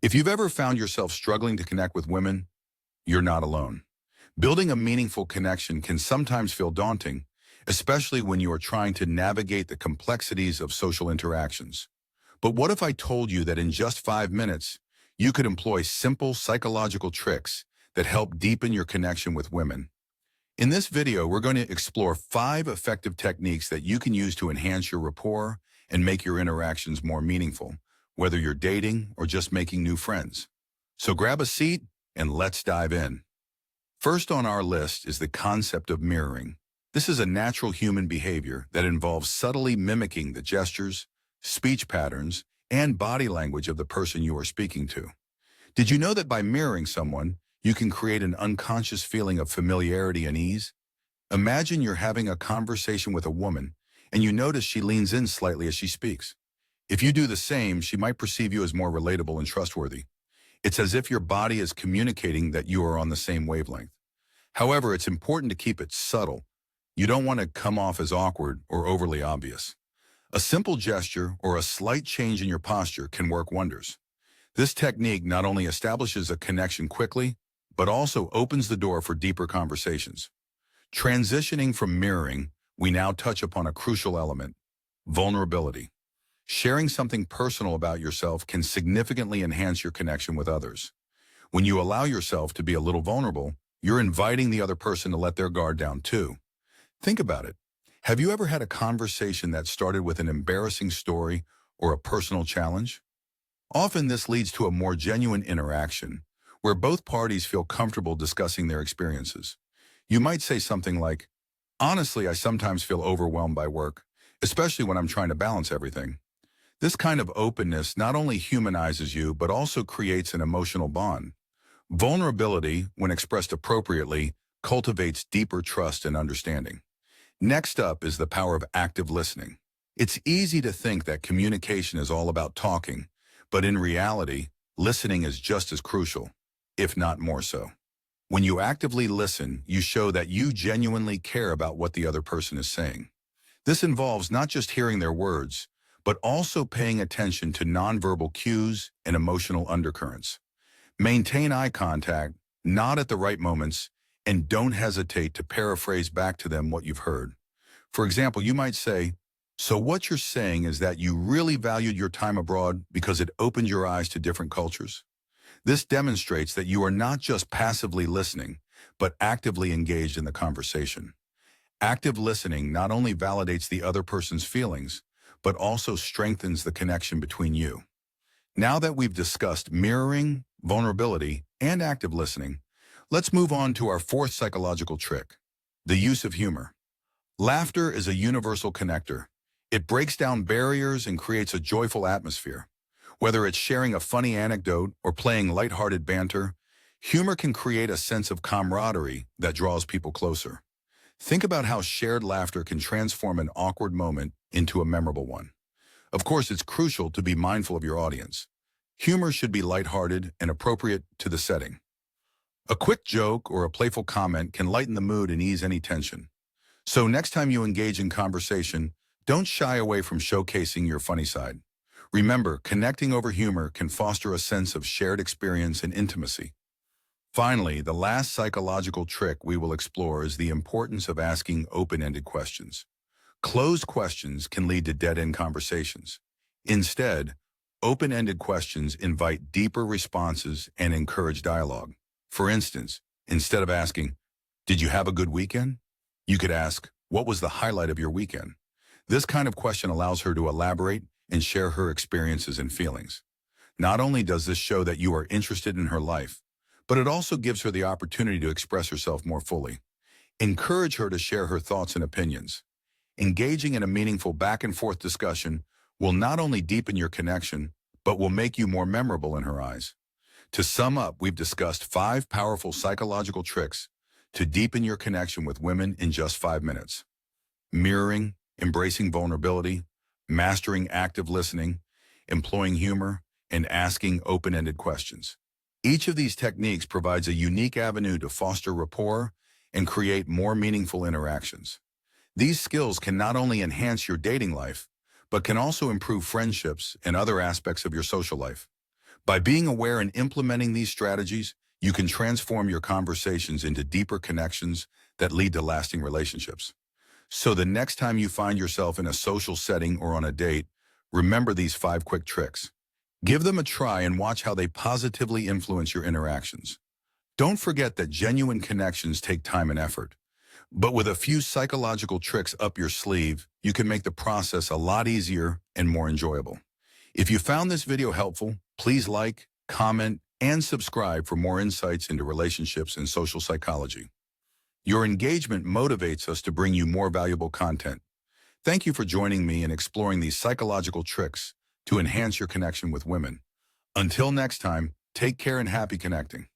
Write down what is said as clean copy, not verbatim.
If you've ever found yourself struggling to connect with women, you're not alone. Building a meaningful connection can sometimes feel daunting, especially when you are trying to navigate the complexities of social interactions. But what if I told you that in just 5 minutes, you could employ simple psychological tricks that help deepen your connection with women? In this video, we're going to explore 5 effective techniques that you can use to enhance your rapport and make your interactions more meaningful, whether you're dating or just making new friends. So grab a seat and let's dive in. First on our list is the concept of mirroring. This is a natural human behavior that involves subtly mimicking the gestures, speech patterns, and body language of the person you are speaking to. Did you know that by mirroring someone, you can create an unconscious feeling of familiarity and ease? Imagine you're having a conversation with a woman, and you notice she leans in slightly as she speaks. If you do the same, she might perceive you as more relatable and trustworthy. It's as if your body is communicating that you are on the same wavelength. However, it's important to keep it subtle. You don't want to come off as awkward or overly obvious. A simple gesture or a slight change in your posture can work wonders. This technique not only establishes a connection quickly, but also opens the door for deeper conversations. Transitioning from mirroring, we now touch upon a crucial element: vulnerability. Sharing something personal about yourself can significantly enhance your connection with others. When you allow yourself to be a little vulnerable, you're inviting the other person to let their guard down too. Think about it. Have you ever had a conversation that started with an embarrassing story or a personal challenge? Often this leads to a more genuine interaction, where both parties feel comfortable discussing their experiences. You might say something like, "Honestly, I sometimes feel overwhelmed by work, especially when I'm trying to balance everything." This kind of openness not only humanizes you, but also creates an emotional bond. Vulnerability, when expressed appropriately, cultivates deeper trust and understanding. Next up is the power of active listening. It's easy to think that communication is all about talking, but in reality, listening is just as crucial, if not more so. When you actively listen, you show that you genuinely care about what the other person is saying. This involves not just hearing their words, but also paying attention to nonverbal cues and emotional undercurrents. Maintain eye contact, nod at the right moments, and don't hesitate to paraphrase back to them what you've heard. For example, you might say, "So what you're saying is that you really valued your time abroad because it opened your eyes to different cultures?" This demonstrates that you are not just passively listening, but actively engaged in the conversation. Active listening not only validates the other person's feelings, but also strengthens the connection between you. Now that we've discussed mirroring, vulnerability, and active listening, let's move on to our 4th psychological trick: the use of humor. Laughter is a universal connector. It breaks down barriers and creates a joyful atmosphere. Whether it's sharing a funny anecdote or playing lighthearted banter, humor can create a sense of camaraderie that draws people closer. Think about how shared laughter can transform an awkward moment into a memorable one. Of course, it's crucial to be mindful of your audience. Humor should be lighthearted and appropriate to the setting. A quick joke or a playful comment can lighten the mood and ease any tension. So next time you engage in conversation, don't shy away from showcasing your funny side. Remember, connecting over humor can foster a sense of shared experience and intimacy. Finally, the last psychological trick we will explore is the importance of asking open-ended questions. Closed questions can lead to dead-end conversations. Instead, open-ended questions invite deeper responses and encourage dialogue. For instance, instead of asking, "Did you have a good weekend?" you could ask, "What was the highlight of your weekend?" This kind of question allows her to elaborate and share her experiences and feelings. Not only does this show that you are interested in her life, but it also gives her the opportunity to express herself more fully. Encourage her to share her thoughts and opinions. Engaging in a meaningful back-and-forth discussion will not only deepen your connection, but will make you more memorable in her eyes. To sum up, we've discussed 5 powerful psychological tricks to deepen your connection with women in just 5 minutes. Mirroring, embracing vulnerability, mastering active listening, employing humor, and asking open-ended questions. Each of these techniques provides a unique avenue to foster rapport and create more meaningful interactions. These skills can not only enhance your dating life, but can also improve friendships and other aspects of your social life. By being aware and implementing these strategies, you can transform your conversations into deeper connections that lead to lasting relationships. So the next time you find yourself in a social setting or on a date, remember these 5 quick tricks. Give them a try and watch how they positively influence your interactions. Don't forget that genuine connections take time and effort. But with a few psychological tricks up your sleeve, you can make the process a lot easier and more enjoyable. If you found this video helpful, please like, comment, and subscribe for more insights into relationships and social psychology. Your engagement motivates us to bring you more valuable content. Thank you for joining me in exploring these psychological tricks to enhance your connection with women. Until next time, take care and happy connecting.